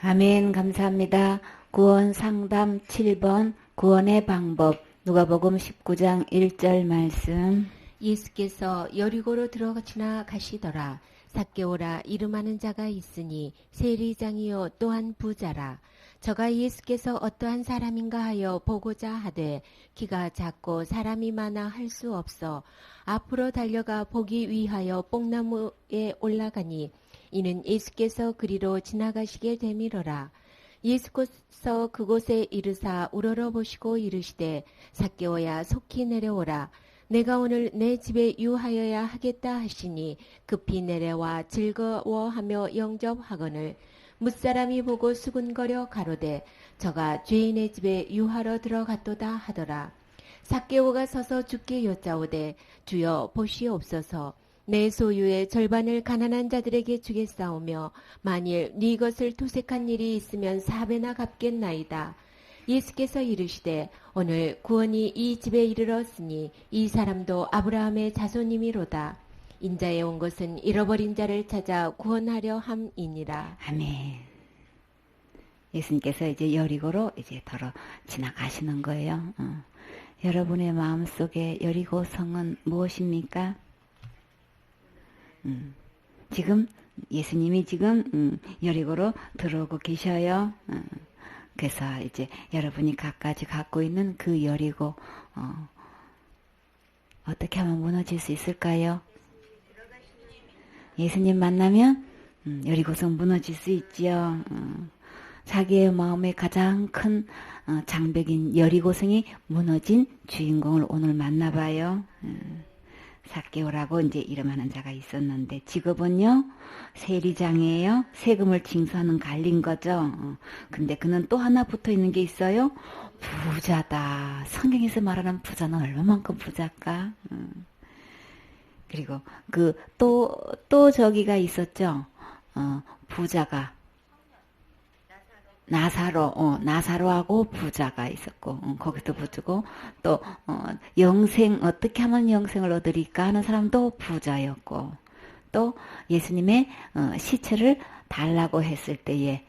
아멘. 감사합니다. 구원 상담 7번 구원의 방법 누가복음 19장 1절 말씀. 예수께서 여리고로 들어가시나 가시더라. 삭개오라 이름하는 자가 있으니 세리장이요 또한 부자라. 저가 예수께서 어떠한 사람인가 하여 보고자 하되 키가 작고 사람이 많아 할 수 없어 앞으로 달려가 보기 위하여 뽕나무에 올라가니 이는 예수께서 그리로 지나가시게 되밀어라. 예수께서 그곳에 이르사 우러러 보시고 이르시되 삭개오야 속히 내려오라. 내가 오늘 내 집에 유하여야 하겠다 하시니 급히 내려와 즐거워하며 영접하거늘 뭇사람이 보고 수군거려 가로되 저가 죄인의 집에 유하러 들어갔도다 하더라. 삭개오가 서서 주께 여짜오되 주여 보시옵소서. 내 소유의 절반을 가난한 자들에게 주겠사오며 만일 네 것을 토색한 일이 있으면 4배나 갚겠나이다. 예수께서 이르시되 오늘 구원이 이 집에 이르렀으니 이 사람도 아브라함의 자손이미로다. 인자에 온 것은 잃어버린 자를 찾아 구원하려 함이니라. 아멘. 예수님께서 이제 여리고로 이제 더러 지나가시는 거예요. 여러분의 마음속에 여리고 성은 무엇입니까? 지금 예수님이 지금 여리고로 들어오고 계셔요. 그래서 이제 여러분이 갖가지 갖고 있는 그 여리고 어떻게 하면 무너질 수 있을까요? 예수님 만나면 여리고성 무너질 수 있지요. 자기의 마음에 가장 큰 장벽인 여리고성이 무너진 주인공을 오늘 만나봐요. 삭개오라고 이제 이름하는 자가 있었는데 직업은요 세리장이에요. 세금을 징수하는 관리인 거죠. 근데 그는 또 하나 붙어 있는 게 있어요. 부자다. 성경에서 말하는 부자는 얼마만큼 부자일까? 그리고 그 또 저기가 있었죠. 부자가 나사로하고 부자가 있었고, 거기도 부자고, 또, 어떻게 하면 영생을 얻으리까 하는 사람도 부자였고, 또 예수님의, 시체를 달라고 했을 때에,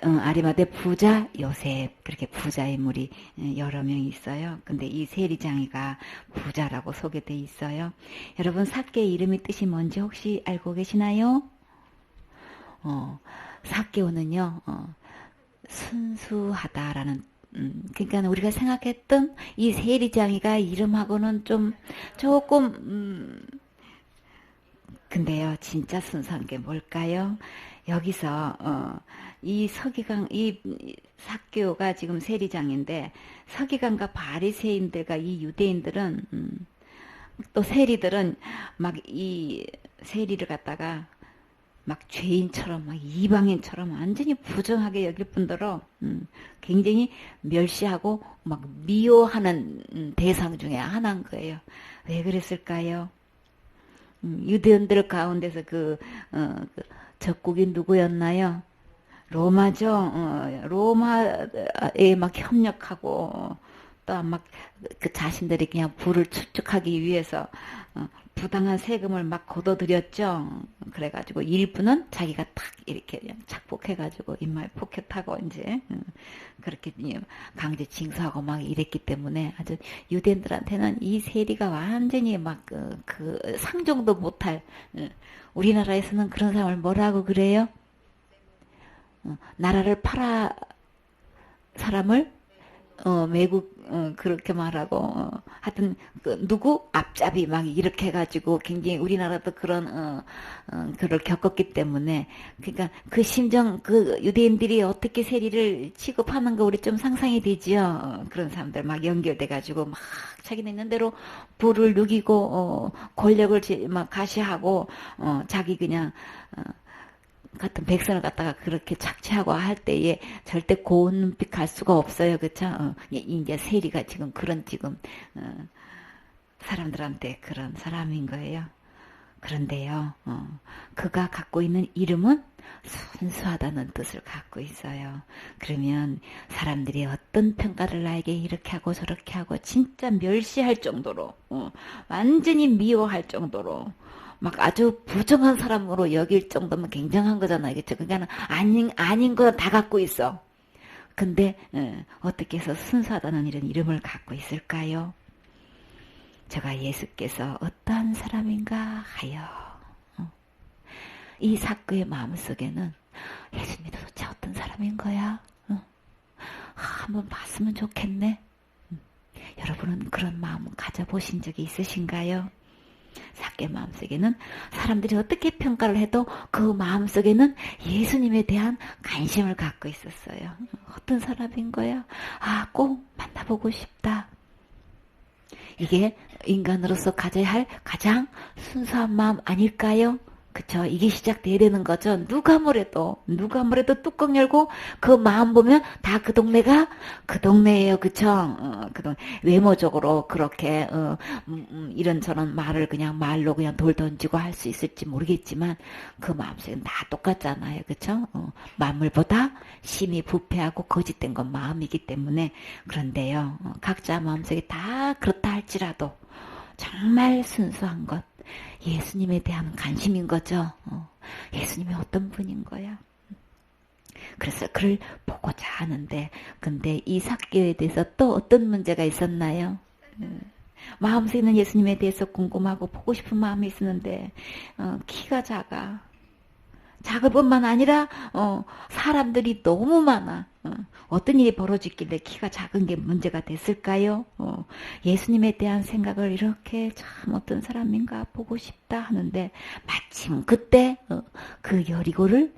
아리마대 부자 요셉, 그렇게 부자 인물이 여러 명 있어요. 근데 이 세리장이가 부자라고 소개되어 있어요. 여러분, 삭개의 이름의 뜻이 뭔지 혹시 알고 계시나요? 삭개오는요, 순수하다라는 그러니까 우리가 생각했던 이 세리장이가 이름하고는 좀 조금 근데요 진짜 순수한 게 뭘까요? 여기서 이 서기관 이 삭개오가 지금 세리장인데 서기관과 바리새인들과 이 유대인들은 또 세리들은 막 이 세리를 갖다가 막 죄인처럼 막 이방인처럼 완전히 부정하게 여길 뿐더러 굉장히 멸시하고 막 미워하는 대상 중에 하나인 거예요. 왜 그랬을까요? 유대인들 가운데서 그 적국이 누구였나요? 로마죠. 로마에 막 협력하고 또 막 그 자신들이 그냥 부를 축적하기 위해서 부당한 세금을 막 걷어들였죠. 그래가지고 일부는 자기가 탁 이렇게 그냥 착복해가지고 입마에 포켓하고 이제 그렇게 강제 징수하고 막 이랬기 때문에 아주 유대인들한테는 이 세리가 완전히 막 그 상종도 못할 우리나라에서는 그런 사람을 뭐라고 그래요? 나라를 팔아 사람을 외국 그렇게 말하고 하여튼 누구 앞잡이 막 이렇게 해가지고 굉장히 우리나라도 그런 그걸 겪었기 때문에 그러니까 그 심정 그 유대인들이 어떻게 세리를 취급하는 거 우리 좀 상상이 되지요. 그런 사람들 막 연결돼가지고 막 자기는 있는 대로 부를 누기고 권력을 막 가시하고 자기 그냥 같은 백성을 갖다가 그렇게 착취하고 할 때에 절대 고운 눈빛 갈 수가 없어요. 그쵸? 이제 세리가 지금 그런 사람들한테 그런 사람인 거예요. 그런데요, 그가 갖고 있는 이름은 순수하다는 뜻을 갖고 있어요. 그러면 사람들이 어떤 평가를 나에게 이렇게 하고 저렇게 하고 진짜 멸시할 정도로, 완전히 미워할 정도로 막 아주 부정한 사람으로 여길 정도면 굉장한 거잖아요. 그쵸? 그러니까 아닌 거 다 갖고 있어. 근데 어떻게 해서 순수하다는 이런 이름을 갖고 있을까요? 저가 예수께서 어떠한 사람인가 하여 이 사그의 마음속에는 예수님이 도대체 어떤 사람인 거야? 한번 봤으면 좋겠네. 여러분은 그런 마음 가져보신 적이 있으신가요? 사케 마음속에는 사람들이 어떻게 평가를 해도 그 마음속에는 예수님에 대한 관심을 갖고 있었어요. 어떤 사람인 거야? 꼭 만나보고 싶다. 이게 인간으로서 가져야 할 가장 순수한 마음 아닐까요? 그쵸? 이게 시작돼야 되는 거죠. 누가 뭐래도 뚜껑 열고 그 마음 보면 다 그 동네가 그 동네예요. 그쵸? 외모적으로 그렇게 이런저런 말을 그냥 말로 그냥 돌 던지고 할 수 있을지 모르겠지만 그 마음속은 다 똑같잖아요. 그쵸? 만물보다 심히 부패하고 거짓된 건 마음이기 때문에. 그런데요, 각자 마음속에 다 그렇다 할지라도 정말 순수한 것, 예수님에 대한 관심인 거죠. 예수님이 어떤 분인 거야. 그래서 그를 보고자 하는데, 근데 이 삭개오에 대해서 또 어떤 문제가 있었나요? 마음속에는 예수님에 대해서 궁금하고 보고 싶은 마음이 있었는데 키가 작아. 작을 뿐만 아니라 사람들이 너무 많아. 어떤 일이 벌어졌길래 키가 작은 게 문제가 됐을까요? 예수님에 대한 생각을 이렇게 참 어떤 사람인가 보고 싶다 하는데 마침 그때 그 여리고를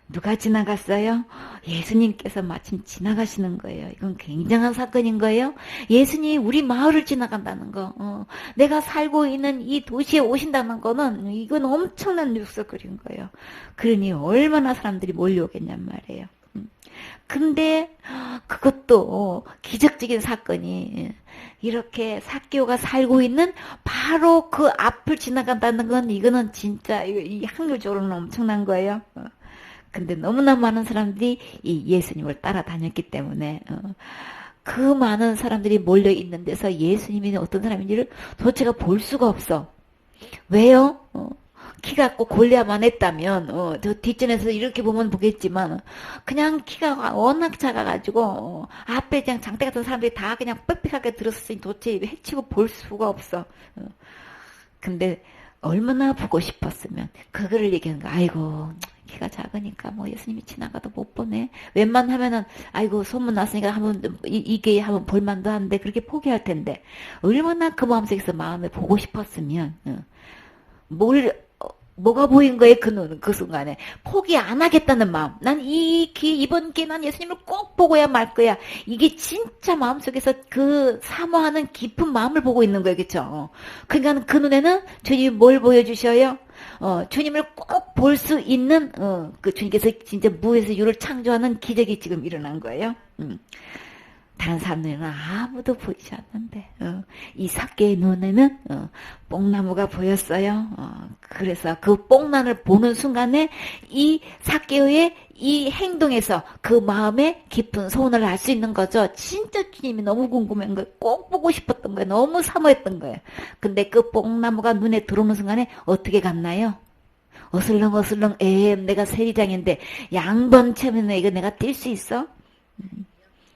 누가 지나갔어요? 예수님께서 마침 지나가시는 거예요. 이건 굉장한 사건인 거예요. 예수님이 우리 마을을 지나간다는 거, 내가 살고 있는 이 도시에 오신다는 거는 이건 엄청난 뉴스거리인 거예요. 그러니 얼마나 사람들이 몰려오겠냔 말이에요. 근데 그것도 기적적인 사건이 이렇게 삭개오가 살고 있는 바로 그 앞을 지나간다는 건 이거는 진짜 이 확률적으로는 엄청난 거예요. 근데 너무나 많은 사람들이 이 예수님을 따라다녔기 때문에 그 많은 사람들이 몰려 있는 데서 예수님이 어떤 사람인지를 도대체가 볼 수가 없어. 왜요? 키가 꼭 골리앗만 했다면 저 뒷전에서 이렇게 보면 보겠지만 그냥 키가 워낙 작아가지고 앞에 그냥 장대 같은 사람들이 다 그냥 빽빽하게 들었으니 도대체 해치고 볼 수가 없어. 근데 얼마나 보고 싶었으면 그거를 얘기하는 거야. 아이고 키가 작으니까 뭐 예수님이 지나가도 못 보네. 웬만하면은 아이고 소문 났으니까 한번 이게 한번 볼만도 한데 그렇게 포기할 텐데 얼마나 그 마음속에서 마음을 보고 싶었으면 뭐가 보인 거예요? 그 순간에. 포기 안 하겠다는 마음. 난 이번 기회 난 예수님을 꼭 보고야 말 거야. 이게 진짜 마음속에서 그 사모하는 깊은 마음을 보고 있는 거예요. 그쵸? 그러니까 그 눈에는 주님이 뭘 보여주셔요? 주님을 꼭 볼 수 있는, 그 주님께서 진짜 무에서 유를 창조하는 기적이 지금 일어난 거예요. 다른 사람들은 아무도 보이지 않는데 이 삭개의 눈에는 뽕나무가 보였어요. 그래서 그 뽕나무를 보는 순간에 이 삭개의 이 행동에서 그 마음의 깊은 소원을 알 수 있는 거죠. 진짜 주님이 너무 궁금한 거예요. 꼭 보고 싶었던 거예요. 너무 사모했던 거예요. 근데 그 뽕나무가 눈에 들어오는 순간에 어떻게 갔나요? 어슬렁어슬렁 내가 세리장인데 양번 채면 이거 내가 뛸 수 있어?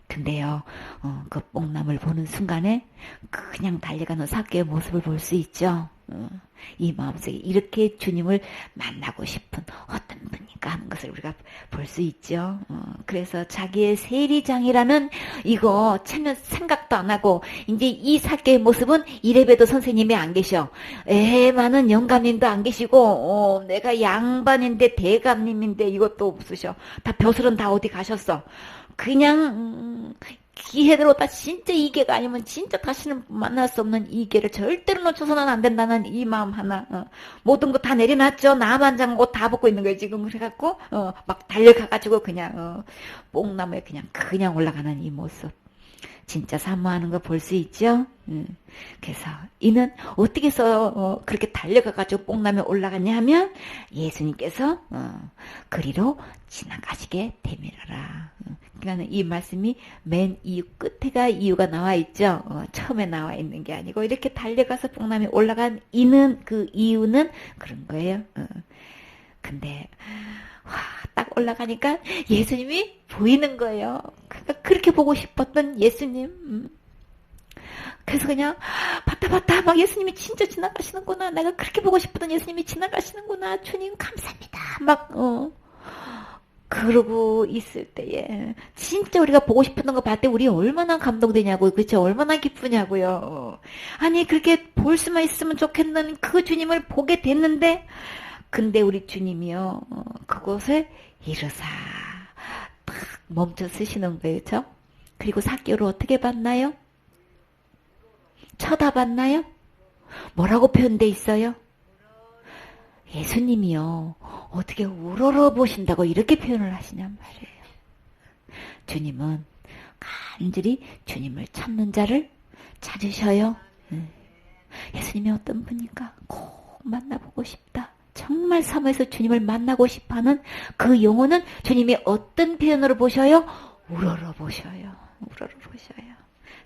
근데요, 그 뽕나무를 보는 순간에 그냥 달려가는 삭개의 모습을 볼 수 있죠. 이 마음속에 이렇게 주님을 만나고 싶은 어떤 분인가 하는 것을 우리가 볼 수 있죠. 그래서 자기의 세리장이라는 이거 전혀 생각도 안 하고 이제 이 삭개의 모습은 이래봬도 선생님이 안 계셔. 많은 영감님도 안 계시고 내가 양반인데 대감님인데 이것도 없으셔. 다 벼슬은 다 어디 가셨어. 그냥 기회대로 다 진짜 이계가 아니면 진짜 다시는 만날 수 없는 이계를 절대로 놓쳐서는 안 된다는 이 마음 하나. 모든 거 다 내려놨죠. 나만 장고 다 벗고 있는 거예요 지금. 그래갖고 막 달려가가지고 그냥 뽕나무에 그냥 올라가는 이 모습. 진짜 사모하는 거 볼 수 있죠. 그래서 이는 어떻게 해서 그렇게 달려가가지고 뽕나무에 올라갔냐 하면 예수님께서 그리로 지나가시게 되밀어라. 그러니까 이 말씀이 맨 이유 끝에가 이유가 나와 있죠. 처음에 나와 있는 게 아니고 이렇게 달려가서 뽕남이 올라간 그 이유는 그런 거예요. 근데 와, 딱 올라가니까 예수님이 보이는 거예요. 그러니까 그렇게 보고 싶었던 예수님. 그래서 그냥 봤다 막 예수님이 진짜 지나가시는구나. 내가 그렇게 보고 싶었던 예수님이 지나가시는구나. 주님 감사합니다. 막 그러고 있을 때에 진짜 우리가 보고 싶었던 거 봤을 때 우리 얼마나 감동되냐고요. 그렇죠? 얼마나 기쁘냐고요. 아니 그렇게 볼 수만 있으면 좋겠는 그 주님을 보게 됐는데 근데 우리 주님이요 그곳을 이르사 딱 멈춰 서시는 거예요. 그렇죠? 그리고 삭개오를 어떻게 봤나요? 쳐다봤나요? 뭐라고 표현돼 있어요? 예수님이요 어떻게 우러러 보신다고 이렇게 표현을 하시냔 말이에요. 주님은 간절히 주님을 찾는 자를 찾으셔요. 예수님이 어떤 분인가 꼭 만나보고 싶다. 정말 사모해서 주님을 만나고 싶어하는 그 영혼은 주님이 어떤 표현으로 보셔요? 우러러 보셔요. 우러러 보셔요.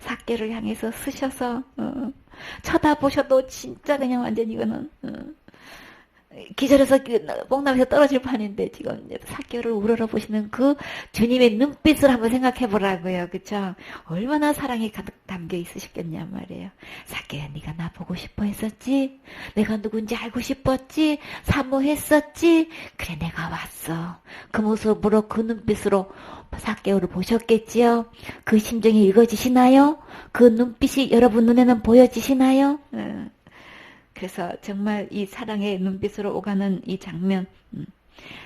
삭개를 향해서 쓰셔서 쳐다보셔도 진짜 그냥 완전 이거는 기절해서 뽕나무에서 떨어질 판인데 지금 삭개를 우러러 보시는 그 주님의 눈빛을 한번 생각해 보라고요. 그쵸? 얼마나 사랑이 가득 담겨 있으셨겠냐 말이에요. 삭개야 네가 나 보고 싶어 했었지? 내가 누군지 알고 싶었지? 사모했었지? 그래 내가 왔어. 그 모습으로 그 눈빛으로 삭개오를 보셨겠지요? 그 심정이 읽어지시나요? 그 눈빛이 여러분 눈에는 보여지시나요? 그래서 정말 이 사랑의 눈빛으로 오가는 이 장면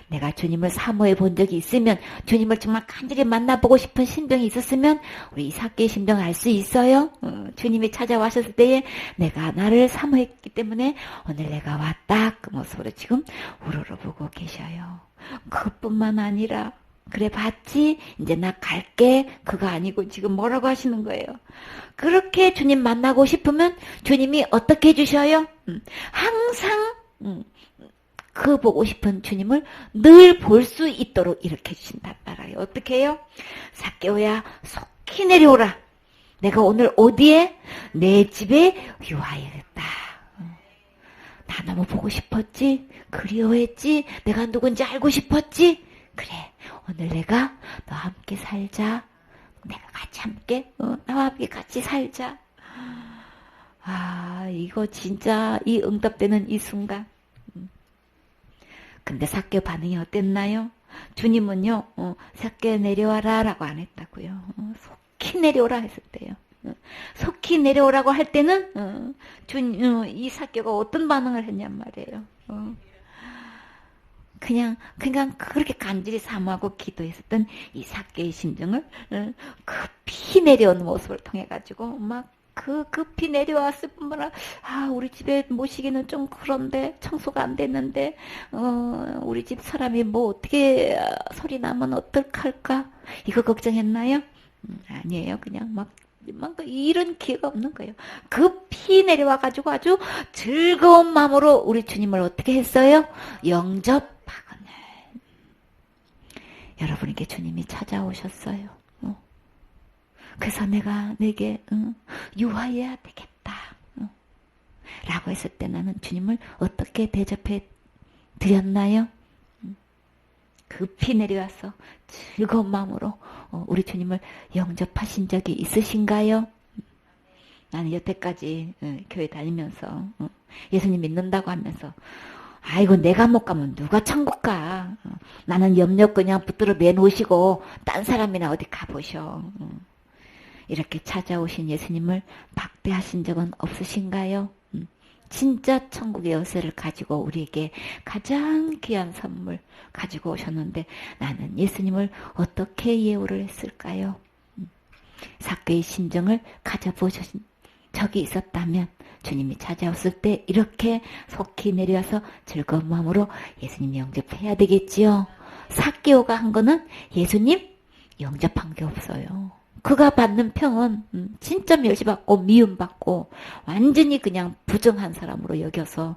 내가 주님을 사모해 본 적이 있으면 주님을 정말 간절히 만나보고 싶은 심정이 있었으면 우리 이 삭개의 심정을 알 수 있어요. 주님이 찾아와셨을 때에 내가 나를 사모했기 때문에 오늘 내가 왔다 그 모습으로 지금 우러러보고 계셔요. 그뿐만 아니라 그래 봤지? 이제 나 갈게. 그거 아니고 지금 뭐라고 하시는 거예요? 그렇게 주님 만나고 싶으면 주님이 어떻게 해주셔요? 항상 그 보고 싶은 주님을 늘 볼 수 있도록 이렇게 해주신단 말이에요. 어떻게 해요? 삭개오야 속히 내려오라. 내가 오늘 어디에? 내 집에 유하였다. 나 너무 보고 싶었지? 그리워했지? 내가 누군지 알고 싶었지? 그래 오늘 내가 너와 함께 살자. 내가 같이 함께 나와 함께 같이 살자. 아 이거 진짜 이 응답되는 이 순간 근데 삭개 반응이 어땠나요? 주님은요 삭개 내려와라 라고 안 했다고요. 속히 내려오라 했을 때요. 속히 내려오라고 할 때는 이 삭개가 어떤 반응을 했냔 말이에요. 그냥 그렇게 간절히 사모하고 기도했었던 이 삭개의 심정을 급히 내려온 모습을 통해 가지고 막 급히 내려왔을 뿐만 아니라 우리 집에 모시기는 좀 그런데 청소가 안 됐는데 우리 집 사람이 뭐 어떻게 소리 나면 어떡할까 이거 걱정했나요? 아니에요. 그냥 막 이런 기회가 없는 거예요. 급히 내려와 가지고 아주 즐거운 마음으로 우리 주님을 어떻게 했어요? 영접하거늘. 여러분에게 주님이 찾아오셨어요. 그래서 내가 내게 유하여야 되겠다 라고 했을 때 나는 주님을 어떻게 대접해 드렸나요? 급히 내려와서 즐거운 마음으로 우리 주님을 영접하신 적이 있으신가요? 나는 여태까지 교회 다니면서 예수님 믿는다고 하면서 아이고 내가 못 가면 누가 천국 가. 나는 염려 그냥 붙들어 내놓으시고 딴 사람이나 어디 가보셔. 이렇게 찾아오신 예수님을 박대하신 적은 없으신가요? 진짜 천국의 열쇠를 가지고 우리에게 가장 귀한 선물 가지고 오셨는데 나는 예수님을 어떻게 예우를 했을까요? 삭개의 심정을 가져보신 적이 있었다면 주님이 찾아왔을 때 이렇게 속히 내려와서 즐거운 마음으로 예수님 영접해야 되겠지요. 삭개오가 한 거는 예수님 영접한 게 없어요. 그가 받는 평은 진짜 멸시받고 미움받고 완전히 그냥 부정한 사람으로 여겨서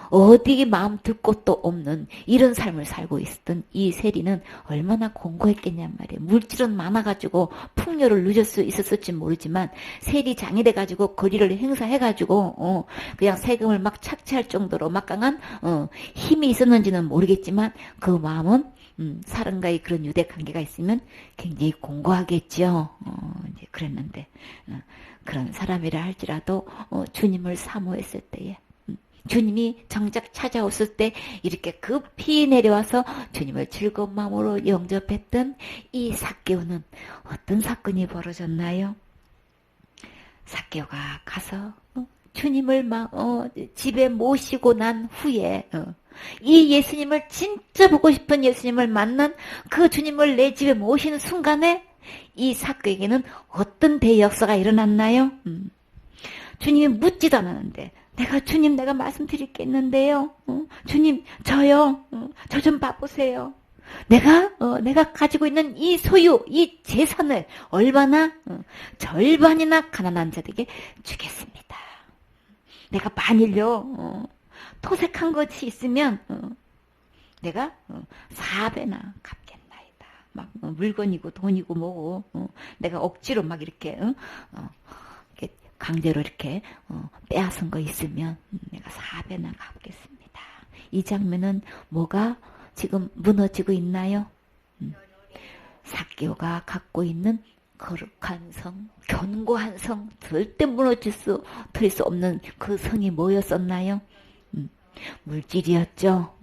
어디 마음 들 곳도 없는 이런 삶을 살고 있었던 이 세리는 얼마나 공고했겠냔 말이에요. 물질은 많아가지고 풍요를 누릴 수 있었을지 모르지만 세리장이 돼가지고 거리를 행사해가지고 그냥 세금을 막 착취할 정도로 막강한 힘이 있었는지는 모르겠지만 그 마음은 사람과의 그런 유대 관계가 있으면 굉장히 공고하겠죠. 이제 그랬는데 그런 사람이라 할지라도 주님을 사모했을 때에 주님이 정작 찾아왔을 때 이렇게 급히 내려와서 주님을 즐거운 마음으로 영접했던 이 삭개오는 어떤 사건이 벌어졌나요? 삭개오가 가서 주님을 집에 모시고 난 후에 이 예수님을 진짜 보고 싶은 예수님을 만난 그 주님을 내 집에 모시는 순간에 이 삭개오에게는 어떤 대역사가 일어났나요? 주님이 묻지도 않았는데 내가 말씀드릴 게 있는데요. 주님 저요. 저 좀 봐보세요. 내가 가지고 있는 이 소유, 이 재산을 얼마나 절반이나 가난한 자들에게 주겠습니다. 내가 만일요 토색한 것이 있으면 내가 4배나 갚겠나이다. 막 물건이고 돈이고 뭐고 내가 억지로 막 이렇게 이렇게 강제로 이렇게 빼앗은 거 있으면 내가 4배나 갚겠습니다. 이 장면은 뭐가 지금 무너지고 있나요? 삭개오가 갖고 있는 거룩한 성, 견고한 성, 절대 무너질 수, 틀릴 수 없는 그 성이 뭐였었나요? 물질이었죠.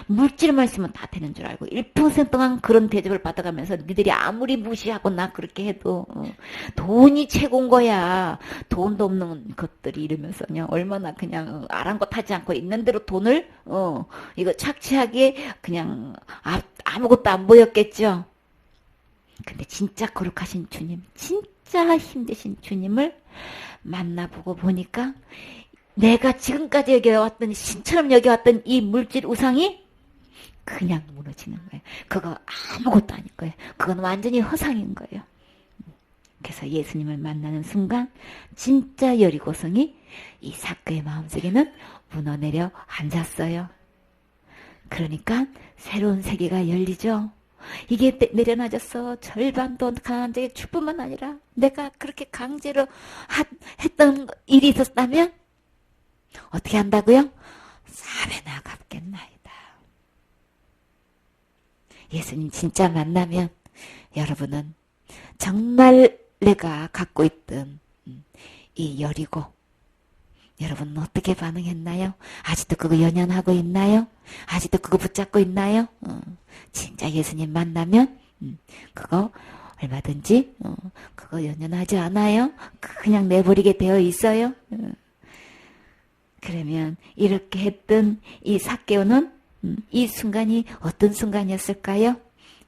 물질만 있으면 다 되는 줄 알고 일평생 동안 그런 대접을 받아가면서 니들이 아무리 무시하고 나 그렇게 해도 돈이 최고인 거야. 돈도 없는 것들이 이러면서요. 얼마나 그냥 아랑곳하지 않고 있는 대로 돈을 이거 착취하기에 그냥 아무것도 안 보였겠죠. 근데 진짜 거룩하신 주님, 진짜 힘드신 주님을 만나보고 보니까 내가 지금까지 여겨왔던 신처럼 여겨왔던 이 물질 우상이 그냥 무너지는 거예요. 그거 아무것도 아닐 거예요. 그건 완전히 허상인 거예요. 그래서 예수님을 만나는 순간 진짜 여리고성이 이 삭개의 마음속에는 무너내려 앉았어요. 그러니까 새로운 세계가 열리죠. 이게 내려놔져서 절반도 가난한 자에게 줄 뿐만 아니라 내가 그렇게 강제로 했던 일이 있었다면 어떻게 한다고요? 4배나 갚겠나이다. 예수님 진짜 만나면 여러분은 정말 내가 갖고 있던 이 여리고 여러분은 어떻게 반응했나요? 아직도 그거 연연하고 있나요? 아직도 그거 붙잡고 있나요? 진짜 예수님 만나면 그거 얼마든지 그거 연연하지 않아요? 그냥 내버리게 되어 있어요? 그러면 이렇게 했던 이 삭개오는 이 순간이 어떤 순간이었을까요?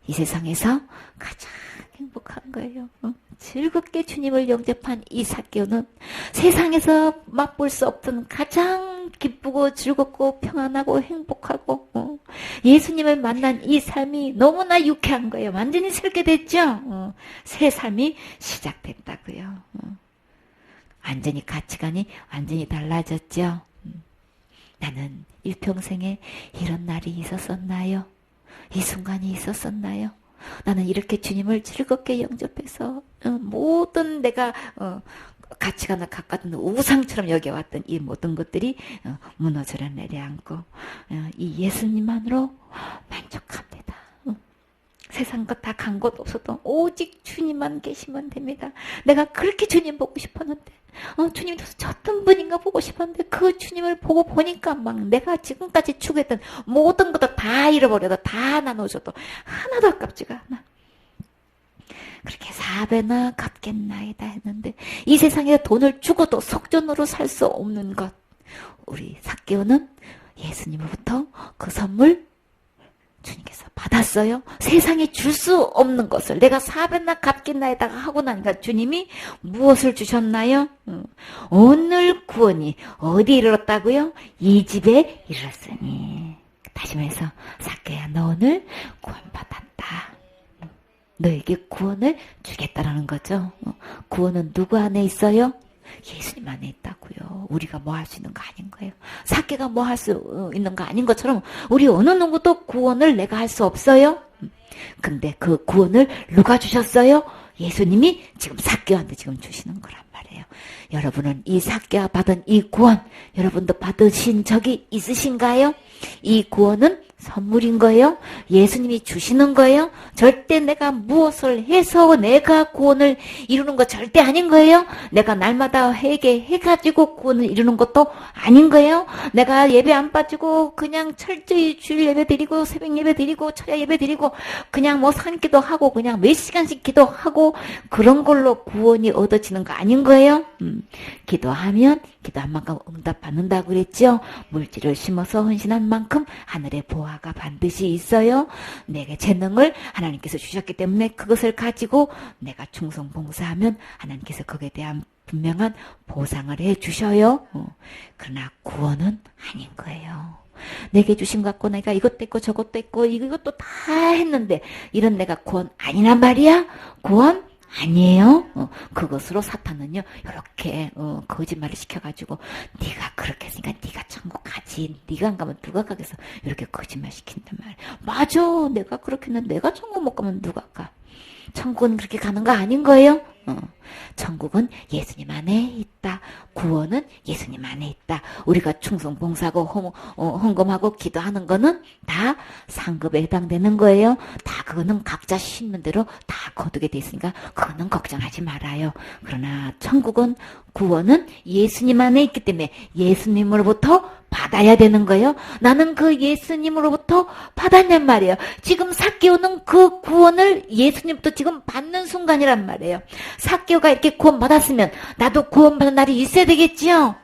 이 세상에서 가장 행복한 거예요. 즐겁게 주님을 영접한 이 삭개오는 세상에서 맛볼 수 없던 가장 기쁘고 즐겁고 평안하고 행복하고 예수님을 만난 이 삶이 너무나 유쾌한 거예요. 완전히 새롭게 됐죠. 새 삶이 시작됐다고요. 완전히 가치관이 완전히 달라졌죠. 나는 일평생에 이런 날이 있었었나요? 이 순간이 있었었나요? 나는 이렇게 주님을 즐겁게 영접해서 모든 내가 가치관을 가까운 우상처럼 여겨왔던 이 모든 것들이 무너져 내려앉고 이 예수님만으로 만족합니다. 세상 것 다 간 곳 없어도 오직 주님만 계시면 됩니다. 내가 그렇게 주님 보고 싶었는데 주님이 도대체 어떤 분인가 보고 싶었는데 그 주님을 보고 보니까 막 내가 지금까지 추구했던 모든 것도 다 잃어버려도 다 나눠줘도 하나도 아깝지가 않아. 그렇게 4배나 갚겠나이다 했는데 이 세상에 돈을 주고도 속전으로 살 수 없는 것 우리 삭개오는 예수님으로부터 그 선물 주님께서 받았어요. 세상에 줄 수 없는 것을 내가 4배나 갚겠나이다가 하고 나니까 주님이 무엇을 주셨나요? 오늘 구원이 어디 이르렀다고요? 이 집에 이르렀으니. 다시 말해서 삭개야 너 오늘 구원받았다. 너에게 구원을 주겠다라는 거죠. 구원은 누구 안에 있어요? 예수님 안에 있다고요. 우리가 뭐 할 수 있는 거 아닌 거예요. 삭개가 뭐 할 수 있는 거 아닌 것처럼 우리 어느 누구도 구원을 내가 할 수 없어요. 근데 그 구원을 누가 주셨어요? 예수님이 지금 삭개한테 지금 주시는 거란 말이에요. 여러분은 이 삭개가 받은 이 구원, 여러분도 받으신 적이 있으신가요? 이 구원은 선물인 거예요. 예수님이 주시는 거예요. 절대 내가 무엇을 해서 내가 구원을 이루는 거 절대 아닌 거예요. 내가 날마다 회개해가지고 구원을 이루는 것도 아닌 거예요. 내가 예배 안 빠지고 그냥 철저히 주일 예배 드리고 새벽 예배 드리고 철야 예배 드리고 그냥 뭐 산기도 하고 그냥 몇 시간씩 기도하고 그런 걸로 구원이 얻어지는 거 아닌 거예요. 기도하면 기도한 만큼 응답 받는다고 그랬죠. 물질을 심어서 헌신한 만큼 하늘의 보화가 반드시 있어요. 내게 재능을 하나님께서 주셨기 때문에 그것을 가지고 내가 충성 봉사하면 하나님께서 거기에 대한 분명한 보상을 해주셔요. 그러나 구원은 아닌 거예요. 내게 주신 것 같고 내가 이것도 있고 저것도 있고 이것도 다 했는데 이런 내가 구원 아니란 말이야? 구원 아니에요. 그것으로 사탄은요 이렇게 거짓말을 시켜가지고 네가 그렇게 했으니까 네가 천국 가지. 네가 안 가면 누가 가겠어. 이렇게 거짓말 시킨단 말이야. 맞아. 내가 그렇게 했는데 내가 천국 못 가면 누가 가. 천국은 그렇게 가는 거 아닌 거예요. 천국은 예수님 안에 있다. 구원은 예수님 안에 있다. 우리가 충성 봉사하고 헌금하고 기도하는 거는 다 상급에 해당되는 거예요. 다 그거는 각자 심는 대로 다 거두게 돼 있으니까 그거는 걱정하지 말아요. 그러나 천국은 구원은 예수님 안에 있기 때문에 예수님으로부터 받아야 되는 거예요. 나는 그 예수님으로부터 받았냔 말이에요. 지금 삭개오는 그 구원을 예수님부터 지금 받는 순간이란 말이에요. 삭개오가 이렇게 구원 받았으면 나도 구원 받는 날이 있어야 되겠지요.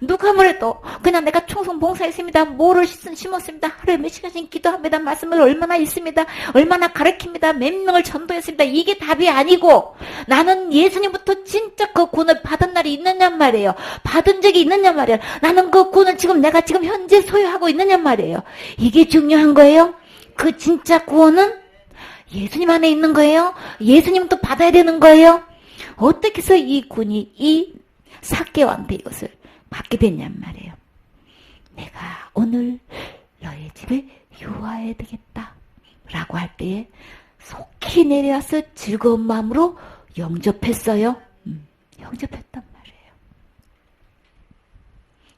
누가 뭐래도 그냥 내가 충성 봉사했습니다. 뭐를 심었습니다. 하루에 몇 시간씩 기도합니다. 말씀을 얼마나 읽습니다. 얼마나 가르칩니다. 몇 명을 전도했습니다. 이게 답이 아니고 나는 예수님부터 진짜 그 구원을 받은 날이 있느냐 말이에요. 받은 적이 있느냐 말이에요. 나는 그 구원을 내가 지금 현재 소유하고 있느냐 말이에요. 이게 중요한 거예요. 그 진짜 구원은 예수님 안에 있는 거예요. 예수님도 받아야 되는 거예요. 어떻게 해서 이 구원이 이 삭개오한테 이것을 받게 됐냔 말이에요. 내가 오늘 너의 집에 유하해야 되겠다 라고 할 때에 속히 내려와서 즐거운 마음으로 영접했어요. 영접했단 말이에요.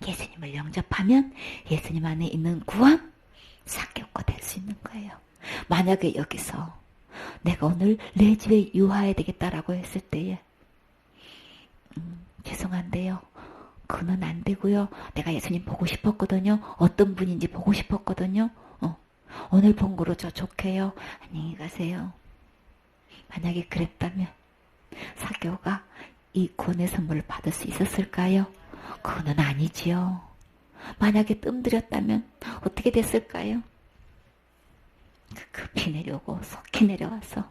예수님을 영접하면 예수님 안에 있는 구원 삭개오가 될 수 있는 거예요. 만약에 여기서 내가 오늘 내 집에 유하해야 되겠다라고 했을 때에 죄송한데요. 그건 안 되고요. 내가 예수님 보고 싶었거든요. 어떤 분인지 보고 싶었거든요. 오늘 본 거로 저 좋게요. 안녕히 가세요. 만약에 그랬다면 삭개오가 이 구원의 선물을 받을 수 있었을까요? 그거는 아니지요. 만약에 뜸들였다면 어떻게 됐을까요? 급히 내려오고 속히 내려와서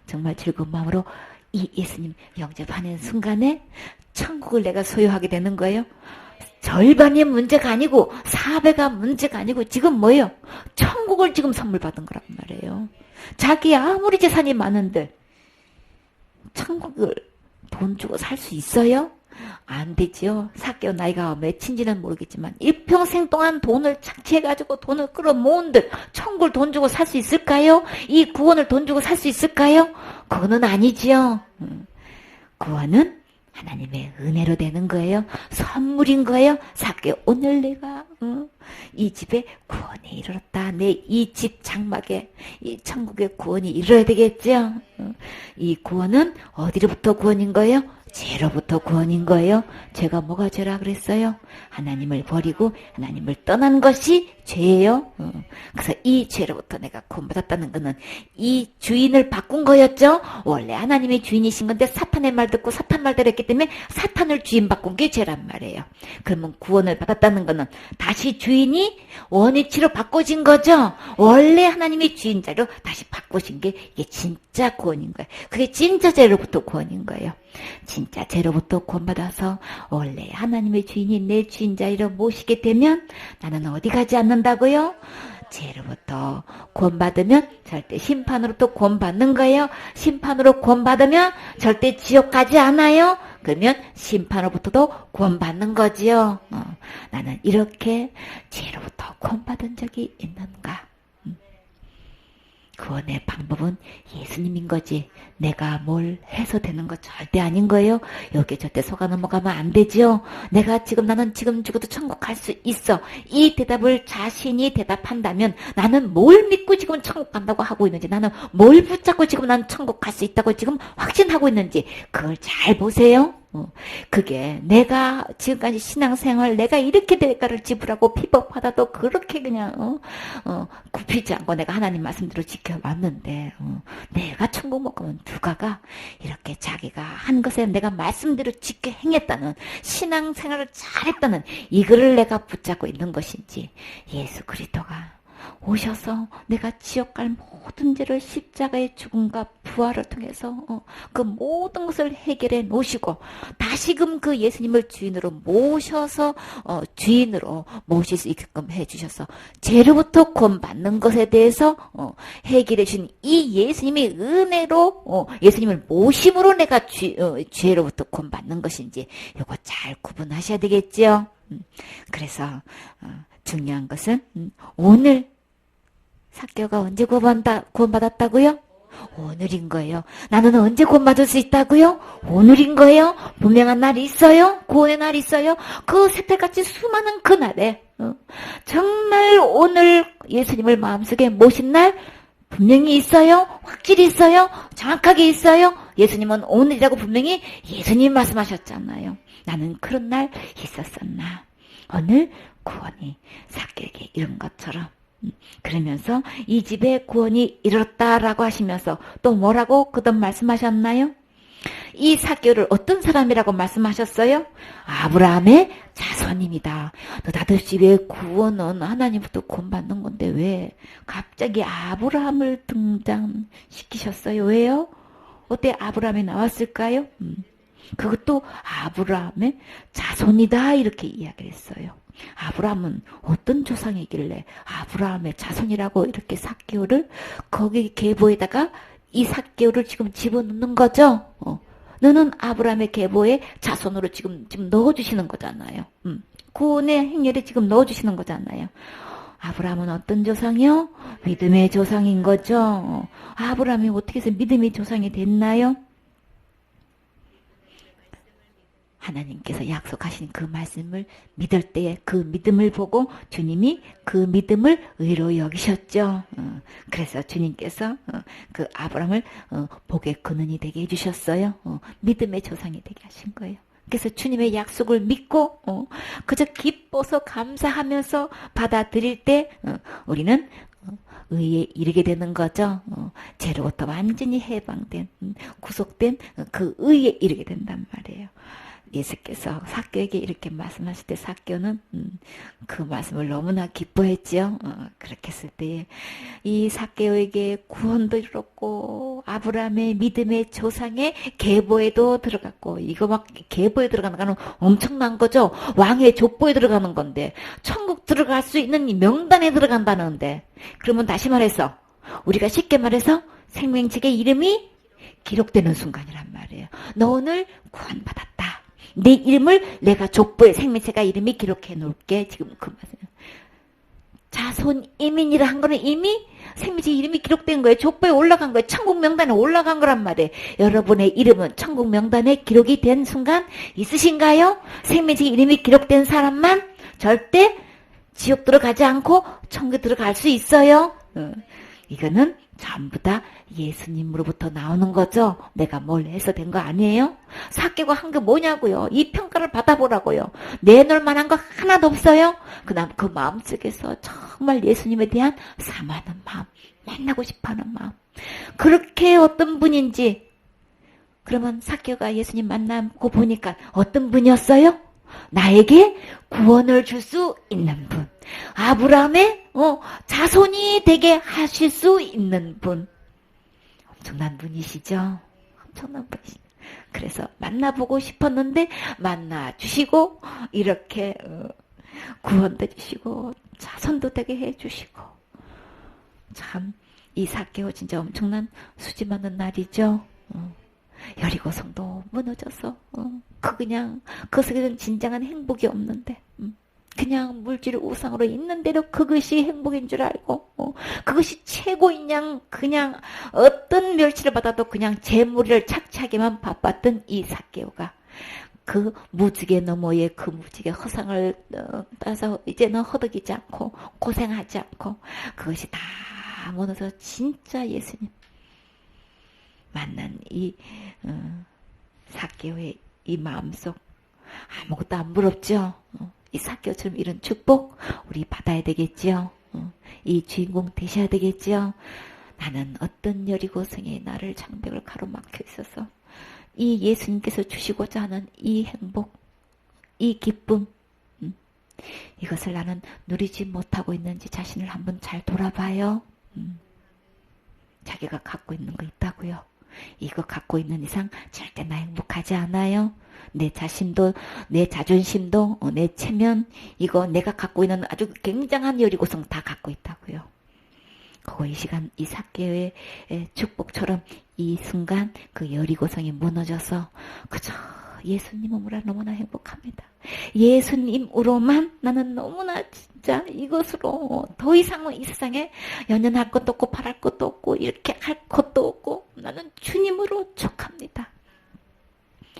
정말 즐거운 마음으로 이 예수님 영접하는 순간에 천국을 내가 소유하게 되는 거예요. 절반이 문제가 아니고 4배가 문제가 아니고 지금 뭐예요? 천국을 지금 선물 받은 거란 말이에요. 자기 아무리 재산이 많은데 천국을 돈 주고 살 수 있어요? 안 되지요. 삭개오 나이가 몇인지는 모르겠지만 일평생 동안 돈을 착취해가지고 돈을 끌어모은들 천국을 돈 주고 살 수 있을까요? 이 구원을 돈 주고 살 수 있을까요? 그거는 아니지요. 구원은 하나님의 은혜로 되는 거예요. 선물인 거예요. 삭개오 오늘 내가 이 집에 구원이 이르렀다. 내 이 집 장막에 이 천국의 구원이 이르러야 되겠죠. 이 구원은 어디로부터 구원인 거예요? 죄로부터 구원인 거예요. 죄가 뭐가 죄라 그랬어요? 하나님을 버리고 하나님을 떠난 것이 죄예요. 그래서 이 죄로부터 내가 구원받았다는 것은 이 주인을 바꾼 거였죠. 원래 하나님의 주인이신 건데 사탄의 말 듣고 사탄 말대로 했기 때문에 사탄을 주인 바꾼 게 죄란 말이에요. 그러면 구원을 받았다는 것은 다시 주인이 원위치로 바꿔진 거죠. 원래 하나님의 주인자로 다시 바꾸신 게 이게 진짜 구원인 거예요. 그게 진짜 죄로부터 구원인 거예요. 진짜 죄로부터 구원받아서 원래 하나님의 주인이 내 주인자리로 모시게 되면 나는 어디 가지 않는다고요? 죄로부터 구원받으면 절대 심판으로부터 구원받는 거예요. 심판으로 구원받으면 절대 지옥 가지 않아요. 그러면 심판으로부터도 구원받는 거지요. 나는 이렇게 죄로부터 구원받은 적이 있는가? 구원의 방법은 예수님인 거지. 내가 뭘 해서 되는 거 절대 아닌 거예요. 여기 절대 속아 넘어가면 안 되지요. 나는 지금 죽어도 천국 갈 수 있어. 이 대답을 자신이 대답한다면 나는 뭘 믿고 지금 천국 간다고 하고 있는지, 나는 뭘 붙잡고 지금 난 천국 갈 수 있다고 지금 확신하고 있는지 그걸 잘 보세요. 그게 내가 지금까지 신앙생활 내가 이렇게 대가를 지불하고 피법하다도 그렇게 그냥 굽히지 않고 내가 하나님 말씀대로 지켜왔는데 내가 천국 못 가면 누가 가? 이렇게 자기가 한 것에 내가 말씀대로 지켜 행했다는 신앙생활을 잘했다는 이거를 내가 붙잡고 있는 것인지, 예수 그리스도가 오셔서 내가 지옥 갈 모든 죄를 십자가의 죽음과 부활을 통해서 그 모든 것을 해결해 놓으시고 다시금 그 예수님을 주인으로 모셔서 주인으로 모실 수 있게끔 해주셔서 죄로부터 구원받는 것에 대해서 해결해 주신 이 예수님의 은혜로 예수님을 모심으로 내가 죄로부터 구원받는 것인지 이거 잘 구분하셔야 되겠죠. 그래서 중요한 것은 오늘 삭개오가 언제 구원받았다고요? 오늘인 거예요. 나는 언제 구원받을 수 있다고요? 오늘인 거예요. 분명한 날이 있어요. 구원의 날이 있어요. 그 새털같이 수많은 그날에 정말 오늘 예수님을 마음속에 모신 날 분명히 있어요. 확실히 있어요. 정확하게 있어요. 예수님은 오늘이라고 분명히 예수님 말씀하셨잖아요. 나는 그런 날 있었었나. 오늘 구원이 삭개오에게 이른 것처럼 그러면서 이 집에 구원이 이르렀다라고 하시면서 또 뭐라고 그동 말씀하셨나요? 이 삭개오를 어떤 사람이라고 말씀하셨어요? 아브라함의 자손입니다. 너다들 집에 구원은 하나님부터 구원받는 건데 왜 갑자기 아브라함을 등장시키셨어요? 왜요? 어때 아브라함이 나왔을까요? 그것도 아브라함의 자손이다 이렇게 이야기를 했어요. 아브라함은 어떤 조상이길래 아브라함의 자손이라고 이렇게 삭개오를 거기 계보에다가 이 삭개오를 지금 집어넣는 거죠. 너는 아브라함의 계보에 자손으로 지금 넣어주시는 거잖아요. 구원의 행렬에 지금 넣어주시는 거잖아요. 아브라함은 어떤 조상이요? 믿음의 조상인 거죠. 아브라함이 어떻게 해서 믿음의 조상이 됐나요? 하나님께서 약속하신 그 말씀을 믿을 때에 그 믿음을 보고 주님이 그 믿음을 의로 여기셨죠. 그래서 주님께서 그 아브라함을 복의 근원이 되게 해주셨어요. 믿음의 조상이 되게 하신 거예요. 그래서 주님의 약속을 믿고 그저 기뻐서 감사하면서 받아들일 때 우리는 의에 이르게 되는 거죠. 죄로부터 완전히 해방된 구속된 그 의에 이르게 된단 말이에요. 예수께서 삭개오에게 이렇게 말씀하실 때 삭개오는 그 말씀을 너무나 기뻐했지요. 그렇게 했을 때 이 삭개오에게 구원도 이뤘고 아브라함의 믿음의 조상의 계보에도 들어갔고, 이거 막 계보에 들어가는 거는 엄청난 거죠. 왕의 족보에 들어가는 건데 천국 들어갈 수 있는 이 명단에 들어간다는데, 그러면 다시 말해서 우리가 쉽게 말해서 생명책의 이름이 기록되는 순간이란 말이에요. 너 오늘 구원받았다. 내 이름을 내가 족보에 생명체가 이름이 기록해 놓을게. 지금 그 말씀. 자손 이민이라 한 거는 이미 생명체 이름이 기록된 거예요. 족보에 올라간 거예요. 천국 명단에 올라간 거란 말이에요. 여러분의 이름은 천국 명단에 기록이 된 순간 있으신가요? 생명체 이름이 기록된 사람만 절대 지옥 들어가지 않고 천국 들어갈 수 있어요. 이거는 전부 다 예수님으로부터 나오는 거죠. 내가 뭘 해서 된 거 아니에요? 삭개오가 한 게 뭐냐고요. 이 평가를 받아보라고요. 내놓을 만한 거 하나도 없어요. 그다음 그 마음속에서 정말 예수님에 대한 사모하는 마음, 만나고 싶어하는 마음. 그렇게 어떤 분인지, 그러면 삭개오가 예수님 만나고 보니까 어떤 분이었어요? 나에게 구원을 줄 수 있는 분. 아브라함의 자손이 되게 하실 수 있는 분. 엄청난 분이시죠. 엄청난 분이시죠. 그래서 만나보고 싶었는데 만나주시고 이렇게 구원도 주시고 자손도 되게 해주시고 참, 이 사개오 진짜 엄청난 수지 많은 날이죠. 여리고 성도 무너져서, 그냥, 그 속에는 진정한 행복이 없는데, 그냥 물질 우상으로 있는 대로 그것이 행복인 줄 알고, 그것이 최고인 양, 그냥 어떤 멸치를 받아도 그냥 재물을 착취하기만 바빴던 이 사개오가 그 무지개 너머에 그 무지개 허상을 따서 이제는 허덕이지 않고 고생하지 않고 그것이 다 무너져 진짜 예수님 만난 이 사개오의 이 마음속 아무것도 안 부럽죠. 이 사개오처럼 이런 축복 우리 받아야 되겠지요. 이 주인공 되셔야 되겠지요. 나는 어떤 여리고성에 나를 장벽을 가로막혀 있어서 이 예수님께서 주시고자 하는 이 행복, 이 기쁨, 이것을 나는 누리지 못하고 있는지 자신을 한번 잘 돌아봐요. 자기가 갖고 있는 거 있다고요. 이거 갖고 있는 이상 절대 나 행복하지 않아요. 내 자신도, 내 자존심도, 내 체면, 이거 내가 갖고 있는 아주 굉장한 여리고성 다 갖고 있다고요. 그거 이 시간 이 사개의 축복처럼 이 순간 그 여리고성이 무너져서 그저 예수님으로 너무나 행복합니다. 예수님으로만 나는 너무나 진짜 이것으로 더 이상은 이 세상에 연연할 것도 없고 바랄 것도 없고 이렇게 할 것도 없고 나는 주님으로 족합니다.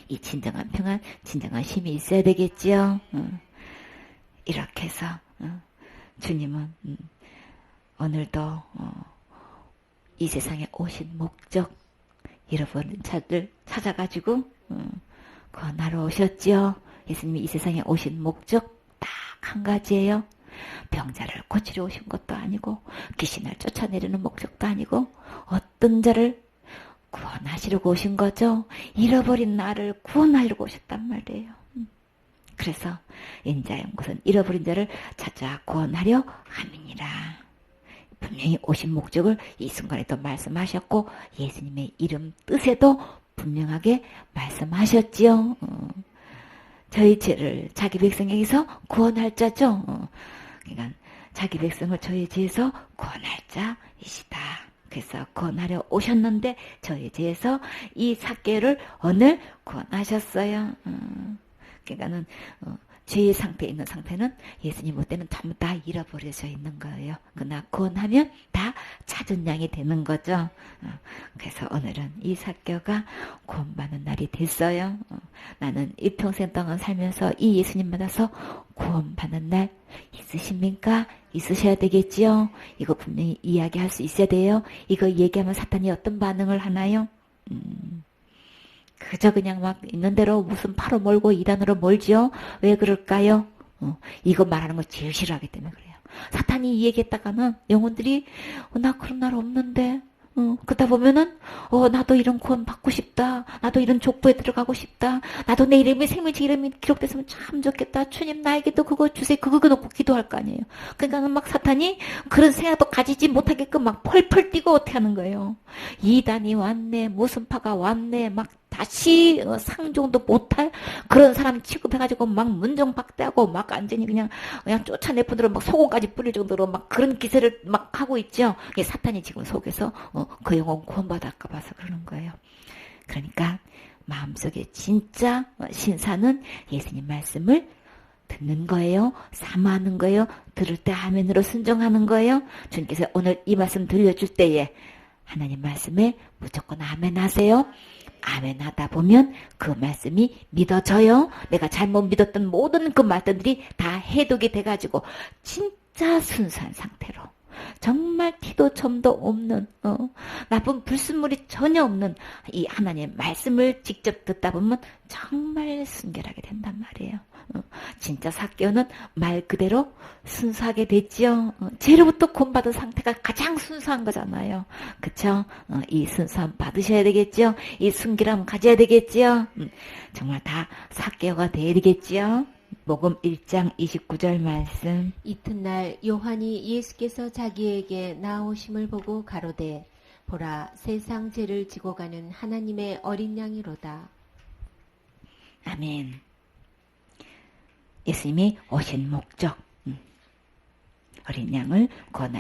이 진정한 평안, 진정한 힘이 있어야 되겠지요. 이렇게 해서 주님은 오늘도 이 세상에 오신 목적 잃어버린 자들 찾아가지고 구원하러 오셨지요. 예수님이 이 세상에 오신 목적 딱 한 가지예요. 병자를 고치러 오신 것도 아니고 귀신을 쫓아내려는 목적도 아니고 어떤 자를 구원하시려고 오신 거죠. 잃어버린 나를 구원하려고 오셨단 말이에요. 그래서 인자의 곳은 잃어버린 자를 찾아 구원하려 함이니라. 분명히 오신 목적을 이 순간에도 말씀하셨고 예수님의 이름 뜻에도 분명하게 말씀하셨지요. 저희 죄를 자기 백성에게서 구원할 자죠. 그러니까 자기 백성을 저희 죄에서 구원할 자이시다. 그래서 구원하려 오셨는데 저희 죄에서 이 사개를 오늘 구원하셨어요. 그러니까는 죄의 상태에 있는 상태는 예수님 올 때는 전부 다 잃어버려져 있는 거예요. 그러나 구원하면 다 찾은 양이 되는 거죠. 그래서 오늘은 이 사개가 구원받는 날이 됐어요. 나는 일평생 동안 살면서 이 예수님 만나서 구원받는 날 있으십니까? 있으셔야 되겠지요. 이거 분명히 이야기할 수 있어야 돼요. 이거 얘기하면 사탄이 어떤 반응을 하나요? 그저 그냥 막 있는 대로 무슨 파로 몰고 이단으로 몰지요? 왜 그럴까요? 이거 말하는 거 제일 싫어하기 때문에 그래요. 사탄이 이 얘기했다가는 영혼들이 나 그런 날 없는데 그러다 보면은 나도 이런 구원 받고 싶다. 나도 이런 족보에 들어가고 싶다. 나도 내 이름이 생명책 이름이 기록됐으면 참 좋겠다. 주님 나에게도 그거 주세요. 그거 놓고 기도할 거 아니에요. 그러니까 막 사탄이 그런 생각도 가지지 못하게끔 막 펄펄 뛰고 어떻게 하는 거예요. 이단이 왔네. 무슨 파가 왔네. 막 다시 상종도 못할 그런 사람 취급해가지고 막 문정박대하고 막 완전히 그냥 쫓아내뿐더러 막 소금까지 뿌릴 정도로 막 그런 기세를 막 하고 있죠. 이게 사탄이 지금 속에서 그 영혼 구원받을까 봐서 그러는 거예요. 그러니까 마음속에 진짜 신사는 예수님 말씀을 듣는 거예요. 사모하는 거예요. 들을 때 아멘으로 순종하는 거예요. 주님께서 오늘 이 말씀 들려줄 때에 하나님 말씀에 무조건 아멘 하세요. 아멘 하다 보면 그 말씀이 믿어져요. 내가 잘못 믿었던 모든 그 말들이 다 해독이 돼가지고 진짜 순수한 상태로 정말 티도 점도 없는 나쁜 불순물이 전혀 없는 이 하나님의 말씀을 직접 듣다 보면 정말 순결하게 된단 말이에요. 진짜 사개오는 말 그대로 순수하게 됐지요. 죄로부터 구원받은 상태가 가장 순수한 거잖아요. 그쵸? 이 순수함 받으셔야 되겠죠. 이 순결함 가져야 되겠죠. 정말 다 사개오가 돼야 되겠죠. 복음 1장 29절 말씀. 이튿날 요한이 예수께서 자기에게 나오심을 보고 가로되 보라 세상 죄를 지고 가는 하나님의 어린 양이로다. 아멘. 예수님이 오신 목적 어린 양을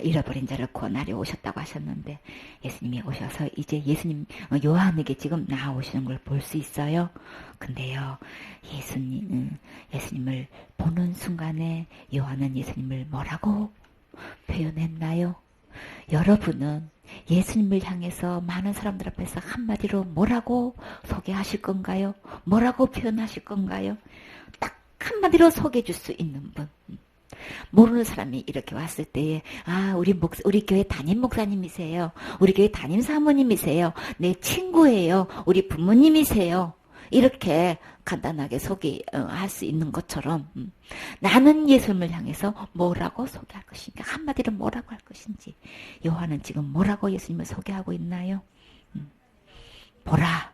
잃어버린 자를 구원하려 오셨다고 하셨는데 예수님이 오셔서 이제 요한에게 지금 나아오시는 걸 볼 수 있어요. 근데요, 예수님을 보는 순간에 요한은 예수님을 뭐라고 표현했나요? 여러분은 예수님을 향해서 많은 사람들 앞에서 한마디로 뭐라고 소개하실 건가요? 뭐라고 표현하실 건가요? 딱 한마디로 소개해 줄 수 있는 분. 모르는 사람이 이렇게 왔을 때에 우리 교회 담임 목사님이세요. 우리 교회 담임 사모님이세요. 내 친구예요. 우리 부모님이세요. 이렇게 간단하게 소개할 수 있는 것처럼 나는 예수님을 향해서 뭐라고 소개할 것인가, 한마디로 뭐라고 할 것인지. 요한은 지금 뭐라고 예수님을 소개하고 있나요? 보라,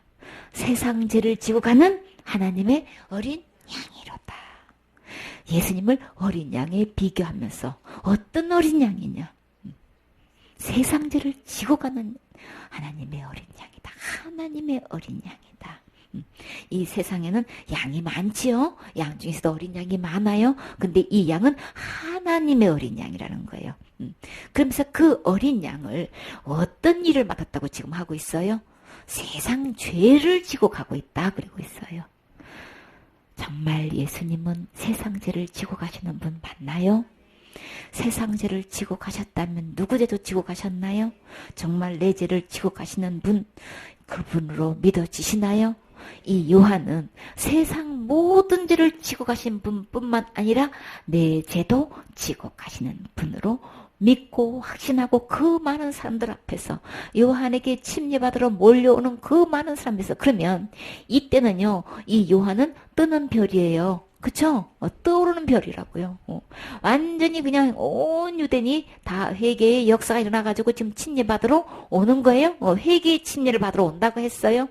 세상 죄를 지고 가는 하나님의 어린 양이로다. 예수님을 어린 양에 비교하면서 어떤 어린 양이냐? 세상 죄를 지고 가는 하나님의 어린 양이다. 하나님의 어린 양이다. 이 세상에는 양이 많지요. 양 중에서도 어린 양이 많아요. 근데 이 양은 하나님의 어린 양이라는 거예요. 그러면서 그 어린 양을 어떤 일을 맡았다고 지금 하고 있어요? 세상 죄를 지고 가고 있다 그러고 있어요. 정말 예수님은 세상 죄를 지고 가시는 분 맞나요? 세상 죄를 지고 가셨다면 누구 죄도 지고 가셨나요? 정말 내 죄를 지고 가시는 분, 그분으로 믿어지시나요? 이 요한은 세상 모든 죄를 지고 가신 분뿐만 아니라 내 죄도 지고 가시는 분으로 믿고 확신하고 그 많은 사람들 앞에서 요한에게 침례받으러 몰려오는 그 많은 사람에서, 그러면 이때는요, 이 요한은 뜨는 별이에요. 그쵸? 떠오르는 별이라고요. 완전히 그냥 온 유대인이 다 회개의 역사가 일어나가지고 지금 침례받으러 오는 거예요. 회개의 침례를 받으러 온다고 했어요.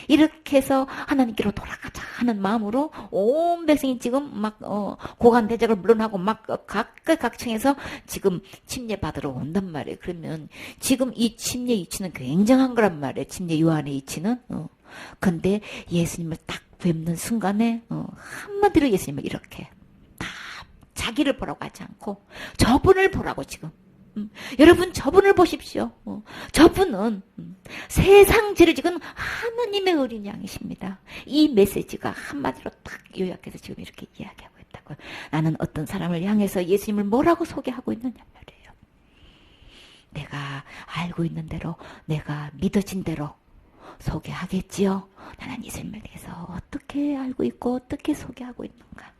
이렇게 해서 하나님께로 돌아가자 하는 마음으로 온 백성이 지금 막 고관대적을 물러나고 막 각각층에서 지금 침례받으러 온단 말이에요. 그러면 지금 이 침례 이치는 굉장한 거란 말이에요. 침례 요한의 이치는. 근데 예수님을 딱 뵙는 순간에 한마디로 예수님을 이렇게 다 자기를 보라고 하지 않고 저분을 보라고 지금. 여러분 저분을 보십시오. 저분은 세상 죄를 지금 하나님의 어린 양이십니다. 이 메시지가 한마디로 딱 요약해서 지금 이렇게 이야기하고 있다고요. 나는 어떤 사람을 향해서 예수님을 뭐라고 소개하고 있느냐 말이에요. 내가 알고 있는 대로, 내가 믿어진 대로 소개하겠지요. 나는 예수님에 대해서 어떻게 알고 있고 어떻게 소개하고 있는가.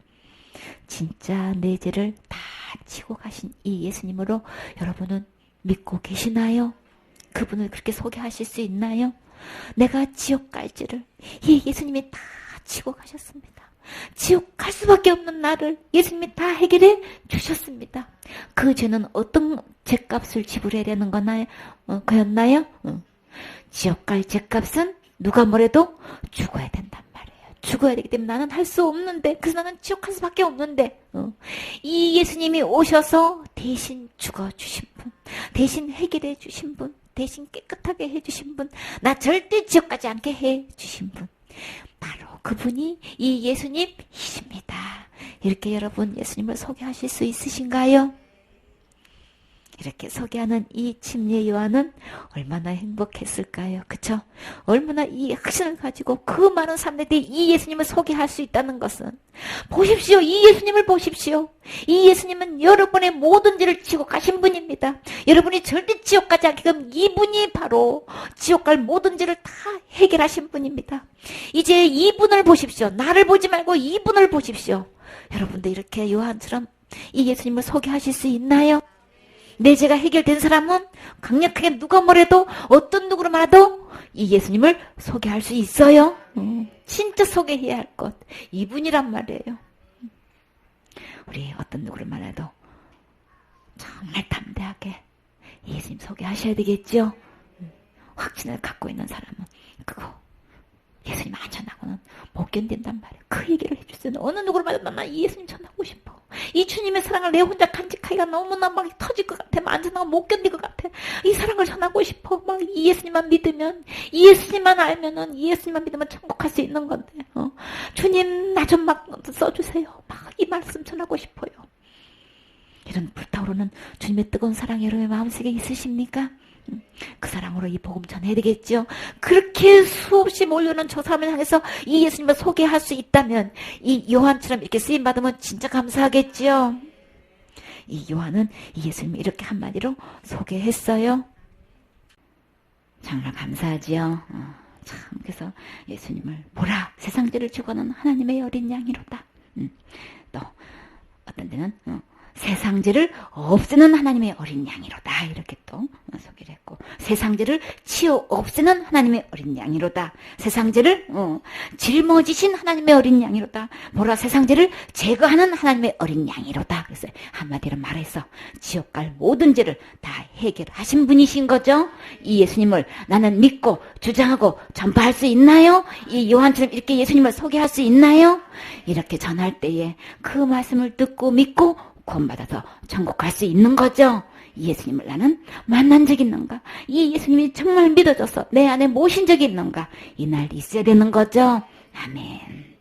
진짜 내 죄를 다 지고 가신 이 예수님으로 여러분은 믿고 계시나요? 그분을 그렇게 소개하실 수 있나요? 내가 지옥 갈 죄를 이 예수님이 다 지고 가셨습니다. 지옥 갈 수밖에 없는 나를 예수님이 다 해결해 주셨습니다. 그 죄는 어떤 죄값을 지불해야 되는 거였나요? 지옥 갈 죄값은 누가 뭐래도 죽어야 된단 말이에요. 죽어야 되기 때문에 나는 할 수 없는데, 그래서 나는 지옥 갈 수밖에 없는데, 이 예수님이 오셔서 대신 죽어주신 분, 대신 해결해 주신 분, 대신 깨끗하게 해주신 분, 나 절대 지옥 가지 않게 해주신 분, 바로 그분이 이 예수님이십니다. 이렇게 여러분 예수님을 소개하실 수 있으신가요? 이렇게 소개하는 이 침례 요한은 얼마나 행복했을까요? 그쵸? 얼마나 이 확신을 가지고 그 많은 사람들이 이 예수님을 소개할 수 있다는 것은, 보십시오. 이 예수님을 보십시오. 이 예수님은 여러분의 모든 죄를 지고 가신 분입니다. 여러분이 절대 지옥 가지 않게끔 이분이 바로 지옥 갈 모든 죄를 다 해결하신 분입니다. 이제 이분을 보십시오. 나를 보지 말고 이분을 보십시오. 여러분도 이렇게 요한처럼 이 예수님을 소개하실 수 있나요? 내 죄가 해결된 사람은 강력하게 누가 뭐래도, 어떤 누구를 말해도 이 예수님을 소개할 수 있어요. 진짜 소개해야 할 것, 이분이란 말이에요. 우리 어떤 누구를 말해도 정말 담대하게 예수님 소개하셔야 되겠죠. 확신을 갖고 있는 사람은 그거 예수님 안 전하고는 못 견딘단 말이에요. 그 얘기를 해주세요. 어느 누구를 말해도 나 이 예수님 전하고 싶어. 이 주님의 사랑을 내 혼자 간직하기가 너무나 막 터질 것 같아. 안 전하고 못 견딜 것 같아. 이 사랑을 전하고 싶어. 막 이 예수님만 믿으면, 이 예수님만 알면은, 이 예수님만 믿으면 천국 할 수 있는 건데. 주님 나 좀 막 써주세요. 막 이 말씀 전하고 싶어요. 이런 불타오르는 주님의 뜨거운 사랑이 여러분의 마음속에 있으십니까? 그 사랑으로 이 복음 전해야 되겠죠. 그렇게 수없이 몰려오는 저 사람을 향해서 이 예수님을 소개할 수 있다면 이 요한처럼 이렇게 쓰임받으면 진짜 감사하겠죠. 이 요한은 이 예수님을 이렇게 한마디로 소개했어요. 정말 감사하지요. 참 그래서 예수님을 보라 세상죄를 지고는 하나님의 어린 양이로다. 또 어떤 데는 세상죄를 없애는 하나님의 어린 양이로다 이렇게 또 소개를 했고 세상죄를 치워 없애는 하나님의 어린 양이로다. 세상죄를 짊어지신 하나님의 어린 양이로다. 보라 세상죄를 제거하는 하나님의 어린 양이로다. 그래서 한마디로 말해서 지옥 갈 모든 죄를 다 해결하신 분이신 거죠. 이 예수님을 나는 믿고 주장하고 전파할 수 있나요? 이 요한처럼 이렇게 예수님을 소개할 수 있나요? 이렇게 전할 때에 그 말씀을 듣고 믿고 구원받아서 천국 갈 수 있는 거죠. 이 예수님을 나는 만난 적이 있는가? 이 예수님이 정말 믿어져서 내 안에 모신 적이 있는가? 이 날 있어야 되는 거죠. 아멘.